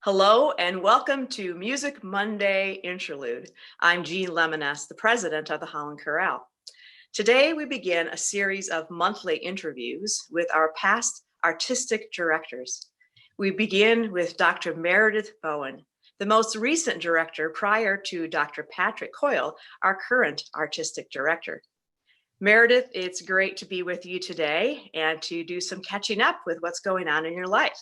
Hello and welcome to Music Monday Interlude. I'm Jean Lemmenes, the president of the Holland Chorale. Today we begin a series of monthly interviews with our past artistic directors. We begin with Dr. Meredith Bowen, the most recent director prior to Dr. Patrick Coyle, our current artistic director. Meredith, it's great to be with you today and to do some catching up with what's going on in your life.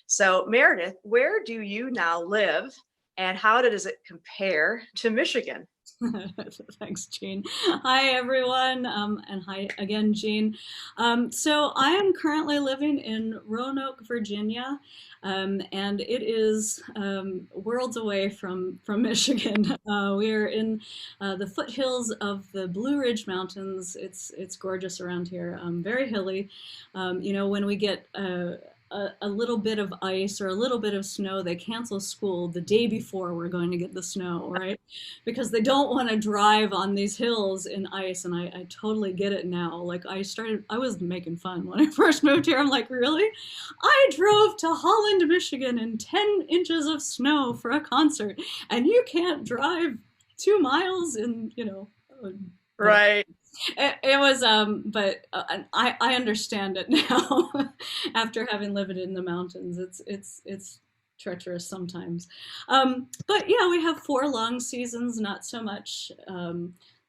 So Meredith, where do you now live and how does it compare to Michigan? Thanks, Jean. Hi, everyone, and hi again, Jean. So I am currently living in Roanoke, Virginia, and it is worlds away from Michigan. We are in the foothills of the Blue Ridge Mountains. It's gorgeous around here, very hilly. When we get a little bit of ice or a little bit of snow, they cancel school the day before we're going to get the snow, right? Because they don't want to drive on these hills in ice. And I totally get it now. Like I was making fun when I first moved here. I'm like, really? I drove to Holland, Michigan in 10 inches of snow for a concert, and you can't drive 2 miles in, but Right. it was, but I understand it now after having lived in the mountains. It's treacherous sometimes. But yeah, we have 4 long seasons. Not so much.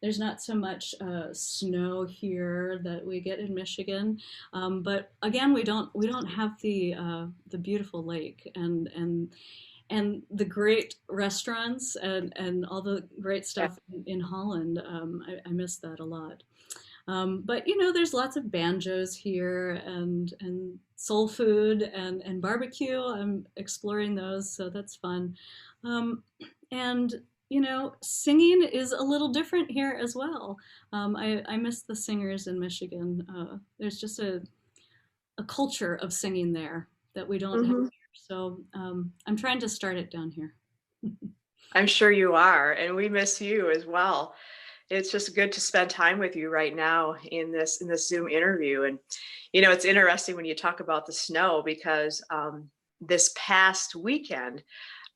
There's not so much snow here that we get in Michigan. But again, we don't have the beautiful lake and the great restaurants and all the great stuff in Holland. I miss that a lot. But there's lots of banjos here and soul food and barbecue. I'm exploring those, so that's fun. Um, and singing is a little different here as well. I miss the singers in Michigan. There's just a culture of singing there that we don't have Mhm. here. So I'm trying to start it down here. I'm sure you are, and we miss you as well. It's just good to spend time with you right now in this Zoom interview. And it's interesting when you talk about the snow because this past weekend,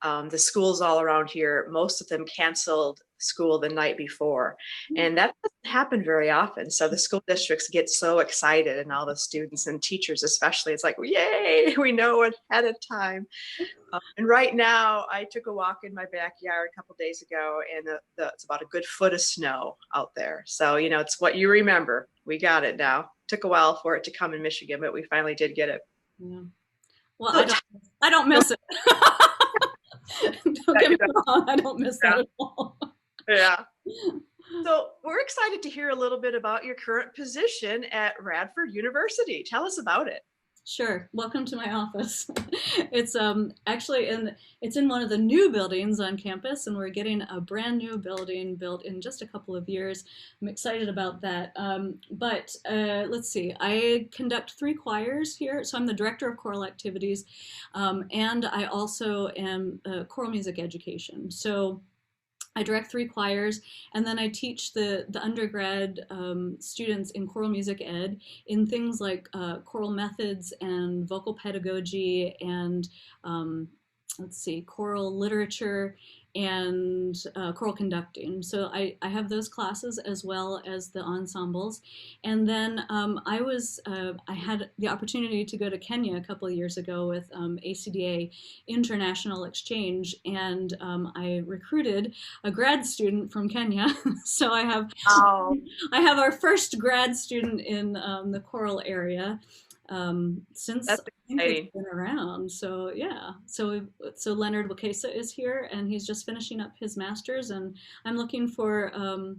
the schools all around here, most of them canceled school the night before. And that doesn't happen very often. So the school districts get so excited, and all the students and teachers especially, it's like, yay, we know it ahead of time. And right now, I took a walk in my backyard a couple days ago, and it's about a good foot of snow out there. So, it's what you remember. We got it now. Took a while for it to come in Michigan, but we finally did get it. Yeah. Well, So, I don't miss it. Don't get me wrong, I don't miss that yeah, at all. yeah. So we're excited to hear a little bit about your current position at Radford University. Tell us about it. Sure. Welcome to my office. It's actually it's in one of the new buildings on campus, and we're getting a brand new building built in just a couple of years. I'm excited about that. But let's see. I conduct 3 choirs here, so I'm the director of choral activities, and I also am choral music education. So I direct 3 choirs, and then I teach the undergrad students in choral music ed in things like choral methods and vocal pedagogy and let's see, choral literature and choral conducting. So I have those classes as well as the ensembles. And then I had the opportunity to go to Kenya a couple of years ago with ACDA International Exchange, and I recruited a grad student from Kenya. So Oh, I have our first grad student in the choral area since that's I think it's exciting. been around. So yeah, so Leonard Wakesa is here, and he's just finishing up his master's, and I'm looking for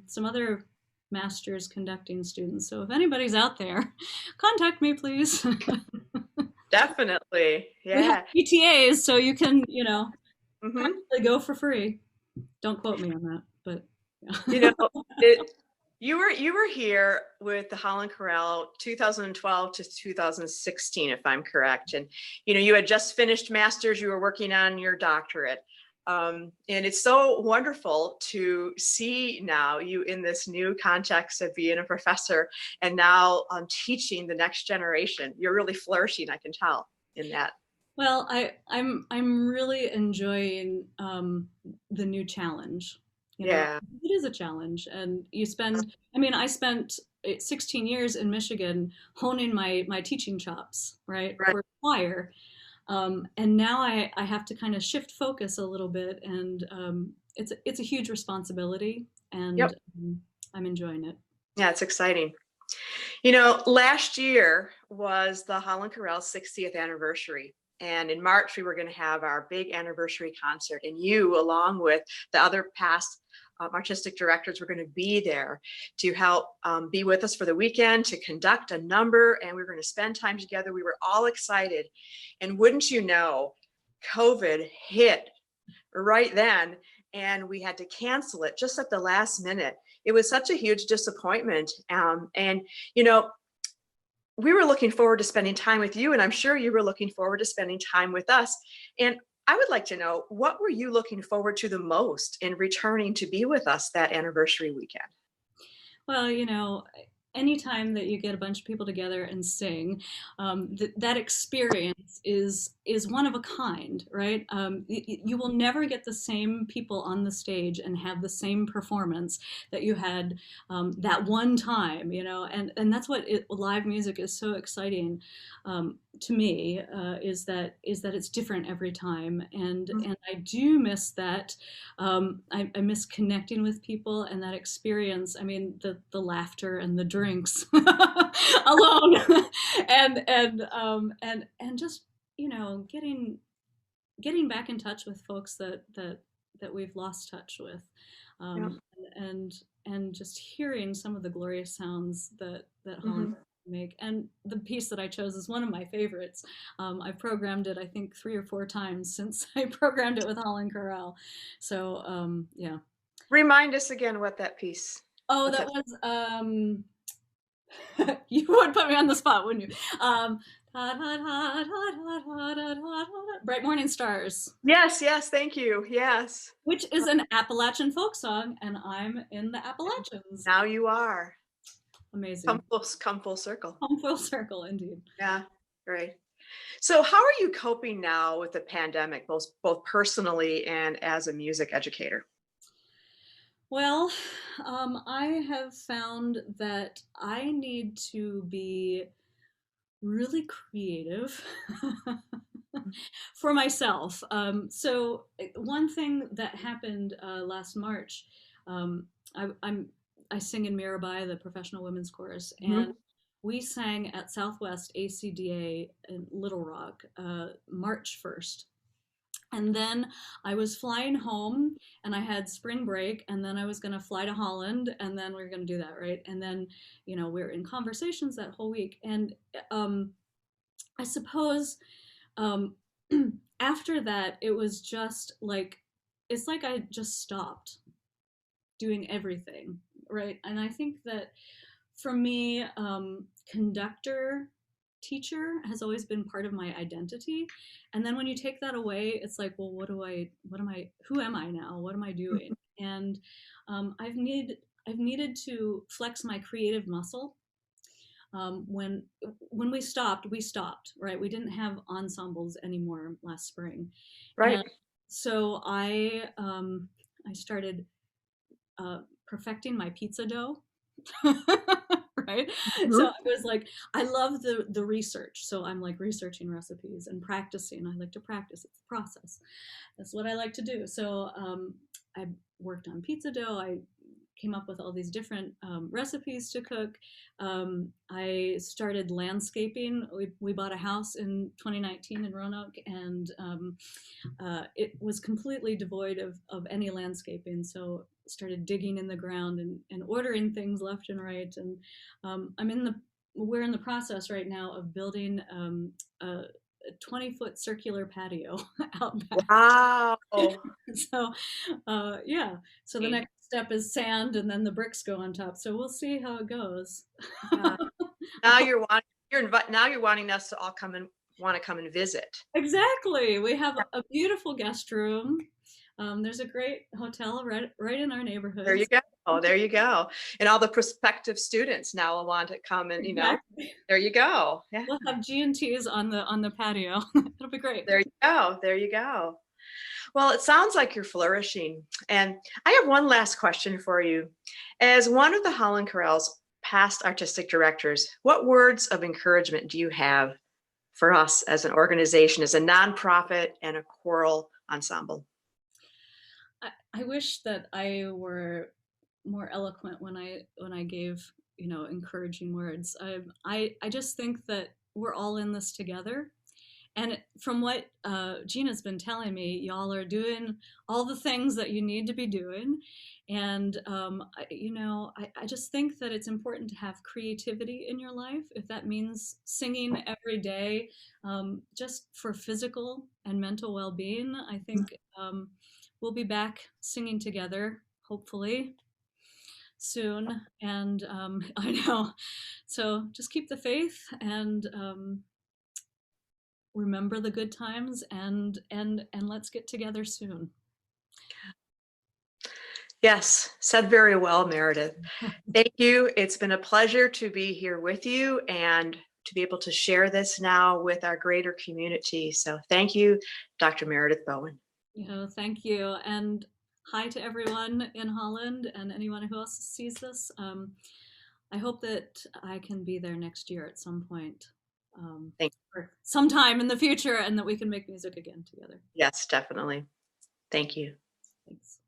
some other master's conducting students. So if anybody's out there, contact me, please. Definitely. We have Yeah. PTAs, so you can Hmm. practically go for free. Don't quote me on that, but You yeah. know, it, you were here with the Holland Chorale 2012 to 2016, if I'm correct. And you had just finished master's, you were working on your doctorate. And it's so wonderful to see now you in this new context of being a professor and now teaching the next generation. You're really flourishing, I can tell in that. Well, I'm really enjoying the new challenge. You know, Yeah, it is a challenge, and you spend. I mean, I spent 16 years in Michigan honing my teaching chops, right, right. for choir, and now I have to kind of shift focus a little bit, and it's a huge responsibility, and Yep. I'm enjoying it. Yeah, it's exciting. Last year was the Holland Chorale 60th anniversary. And in March, we were going to have our big anniversary concert. And you, along with the other past artistic directors, were going to be there to help be with us for the weekend, to conduct a number. And we were going to spend time together. We were all excited. And wouldn't you know, COVID hit right then, and we had to cancel it just at the last minute. It was such a huge disappointment. And you know we were looking forward to spending time with you, and I'm sure you were looking forward to spending time with us. And I would like to know, what were you looking forward to the most in returning to be with us that anniversary weekend? Well, anytime that you get a bunch of people together and sing, that experience is one of a kind, right? You will never get the same people on the stage and have the same performance that you had that one time, and that's what live music is so exciting to me, is that it's different every time, and I do miss that. I miss connecting with people and that experience. I mean, the laughter and the drinks alone, and just getting back in touch with folks that we've lost touch with, Yeah. um, and and just hearing some of the glorious sounds that Holland Hmm. make. And the piece that I chose is one of my favorites. I've programmed it, I think, 3 or 4 times since I programmed it with Holland Chorale. So yeah. Remind us again what that piece, Oh, what's that that? was you would put me on the spot, wouldn't you? Bright Morning Stars, Yes, yes, thank you. Yes. which is an Appalachian folk song, and I'm in the Appalachians. Now you are. Amazing. Come full circle. Home full circle, indeed. Yeah, right. So how are you coping now with the pandemic, both personally and as a music educator? Well, I have found that I need to be really creative for myself. One thing that happened last March, um, I sing in Mirabai, the professional women's chorus, and Mhm. we sang at Southwest ACDA in Little Rock March 1st. And then I was flying home and I had spring break, and then I was going to fly to Holland, and then we were going to do that, right? And then, we are in conversations that whole week. And um, I suppose um, after that, it was just like, it's like I just stopped doing everything, right? And I think that for me, conductor, teacher has always been part of my identity. And then when you take that away, it's like, well, who am I now? What am I doing? And I've needed to flex my creative muscle. When we stopped, right? We didn't have ensembles anymore last spring, Right. and so I started perfecting my pizza dough. Right, so Mhm. I was like, I love the research, so I'm like researching recipes and practicing. I like to practice. It's a process. That's what I like to do. So I worked on pizza dough. I came up with all these different recipes to cook. I started landscaping. We bought a house in 2019 in Roanoke, and it was completely devoid of any landscaping. So started digging in the ground and ordering things left and right. And we're in the process right now of building a 20-foot circular patio out back. Wow. So yeah, so the next step is sand, and then the bricks go on top. So we'll see how it goes. Yeah. Now now you're wanting us to all come and want to come and visit. Exactly. We have a beautiful guest room. There's a great hotel right in our There neighborhood. you go. Oh, there you go. And all the prospective students now will want to come and, Exactly. there you go. Yeah, We'll have G&Ts on the patio. It'll be great. there you go. There you go. Well, it sounds like you're flourishing. And I have one last question for you. As one of the Holland Chorale's past artistic directors, what words of encouragement do you have for us as an organization, as a nonprofit and a choral ensemble? I wish that I were more eloquent when I gave encouraging words. I just think that we're all in this together. And from what Gina's been telling me, y'all are doing all the things that you need to be doing. And, I just think that it's important to have creativity in your life. If that means singing every day, just for physical and mental well being, I think we'll be back singing together, hopefully soon. And I know. So just keep the faith and remember the good times and let's get together soon. Yes, said very well, Meredith. Thank you. It's been a pleasure to be here with you and to be able to share this now with our greater community. So thank you, Dr. Meredith Bowen. Thank you, and hi to everyone in Holland and anyone who else sees this. I hope that I can be there next year at some point, Thank or sometime in the future, and that we can make music again together. Yes, definitely. Thank you. Thanks.